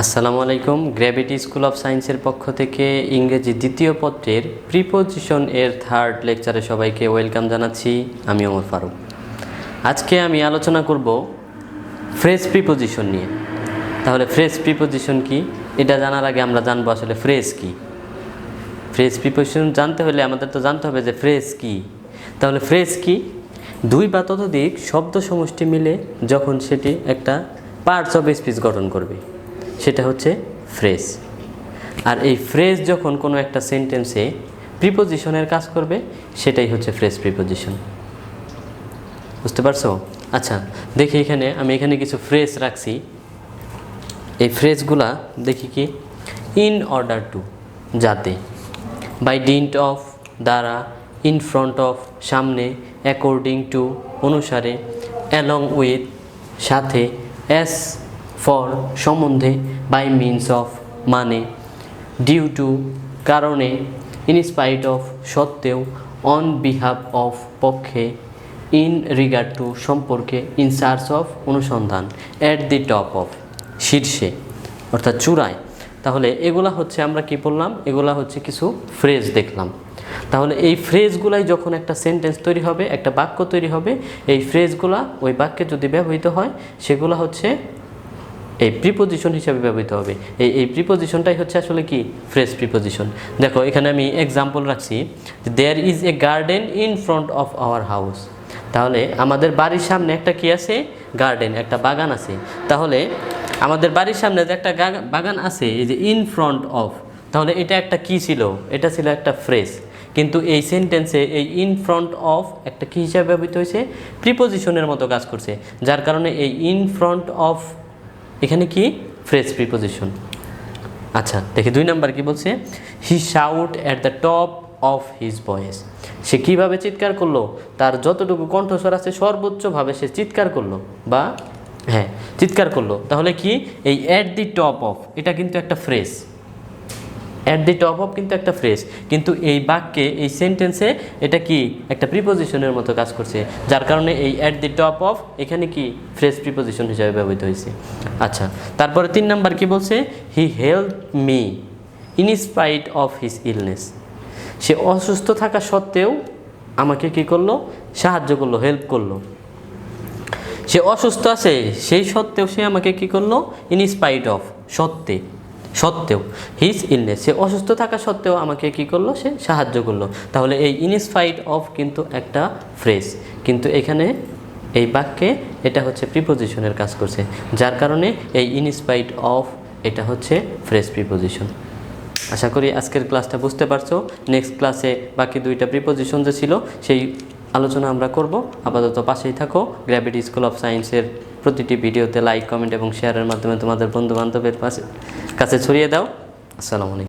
আসসালামু আলাইকুম। Gravity school of সায়েন্সের পক্ষ থেকে ইংরেজি দ্বিতীয় পত্রের প্রিপোজিশন এর থার্ড লেকচারে সবাইকে ওয়েলকাম জানাচ্ছি। আমি ওমর ফারুক। আজকে আমি আলোচনা করব ফ্রেজ প্রিপোজিশন নিয়ে। তাহলে ফ্রেজ প্রিপোজিশন কি এটা জানার আগে আমরা জানবো আসলে ফ্রেজ কি। ফ্রেজ প্রিপোজিশন জানতে হলে আমাদের তো জানতে হবে যে ফ্রেজ কি। তাহলে ফ্রেজ কি? দুই বা ততোধিক শব্দ সমষ্টি মিলে যখন সেটি একটা পার্টস অফ স্পিচ গঠন করবে সেটা হচ্ছে ফ্রেজ। আর এই ফ্রেজ যখন কোনো একটা সেন্টেন্সে প্রিপোজিশনের কাজ করবে সেটাই হচ্ছে ফ্রেজ প্রিপোজিশন। বুঝতে পারছো? আচ্ছা, দেখি আমি এখানে কিছু ফ্রেজ রাখছি। এই ফ্রেজগুলা দেখি কি, ইন অর্ডার টু যাতে, বাই ডিন্ট অফ দ্বারা, ইন ফ্রন্ট অফ সামনে, অ্যাকর্ডিং টু অনুসারে, অ্যালং উইথ সাথে, অ্যাজ ফর সম্বন্ধে, বাই মিনস অফ মানে, ডিউ টু কারণে, ইন স্পাইট অফ সত্ত্বেও, অন বিহাফ অফ পক্ষে, ইন রিগার্ড টু সম্পর্কে, ইন সার্চ অফ অনুসন্ধান, অ্যাট দি টপ অফ শীর্ষে অর্থাৎ চূড়ায়। তাহলে এগুলা হচ্ছে আমরা কি বললাম, এগুলা হচ্ছে কিছু ফ্রেজ দেখলাম। তাহলে এই ফ্রেজগুলাই যখন একটা সেন্টেন্স তৈরি হবে, একটা বাক্য তৈরি হবে, এই ফ্রেজগুলা ওই বাক্যে যদি ব্যবহৃত হয় সেগুলো হচ্ছে এই প্রিপোজিশন হিসাবে ব্যবহৃত হবে। এই প্রিপোজিশনটাই হচ্ছে আসলে কি ফ্রেজ প্রিপোজিশন। দেখো এখানে আমি এক্সাম্পল রাখছি, there is a garden in front of our house. তাহলে আমাদের বাড়ির সামনে একটা কি আছে, গার্ডেন, একটা বাগান আছে। তাহলে আমাদের বাড়ির সামনে যে একটা বাগান আছে, এই যে ইন ফ্রন্ট অফ, তাহলে এটা একটা কি ছিল, এটা ছিল একটা ফ্রেজ। কিন্তু এই সেন্টেন্সে এই ইন ফ্রন্ট অফ একটা কি হিসাবে ব্যবহৃত হয়েছে, প্রিপোজিশনের মতো কাজ করছে, যার কারণে এই ইন ফ্রন্ট অফ এখানে কি ফ্রেজ প্রিপোজিশন। আচ্ছা দেখি 2 নাম্বার কি বলছে, he shout at the top of his voice. সে কীভাবে চিৎকার করলো, তার যতটুকু কণ্ঠস্বর আছে সর্বোচ্চভাবে সে চিৎকার করলো, বা চিৎকার করলো। তাহলে কি এই অ্যাট দি টপ অফ এটা কিন্তু একটা phrase, at the top of কিন্তু একটা ফ্রেজ, কিন্তু এই বাক্যে এই সেন্টেন্সে এটা কি একটা প্রিপোজিশনের মতো কাজ করছে, যার কারণে এই অ্যাট দি টপ অফ এখানে কি ফ্রেজ প্রিপোজিশন হিসাবে ব্যবহৃত হয়েছে। আচ্ছা, তারপরে 3 নাম্বার কি বলছে, he help me in spite of his illness. সে অসুস্থ থাকা সত্ত্বেও আমাকে কি করলো, সাহায্য করলো, হেল্প করলো। সে অসুস্থ আছে সেই সত্ত্বেও সে আমাকে কি করলো, ইন স্পাইট অফ সত্ত্বেও হিজ ইলনেস, সে অসুস্থ থাকা সত্ত্বেও আমাকে কি করলো, সে সাহায্য করলো। তাহলে এই ইন স্পাইট অফ কিন্তু একটা ফ্রেজ, কিন্তু এখানে এই বাক্যে এটা হচ্ছে প্রিপোজিশনের কাজ করছে, যার কারণে এই ইন স্পাইট অফ এটা হচ্ছে ফ্রেজ প্রিপোজিশন। আশা করি আজকের ক্লাসটা বুঝতে পারছো। নেক্সট ক্লাসে বাকি 2টা প্রিপোজিশন যে ছিল সেই আলোচনা আমরা করব। আপাতত পাশেই থাকো। গ্র্যাভিটি স্কুল অফ সায়েন্সের প্রতিটি ভিডিওতে লাইক, কমেন্ট এবং শেয়ারের মাধ্যমে তোমাদের বন্ধু বান্ধবের কাছে ছড়িয়ে দাও। আসসালামু আলাইকুম।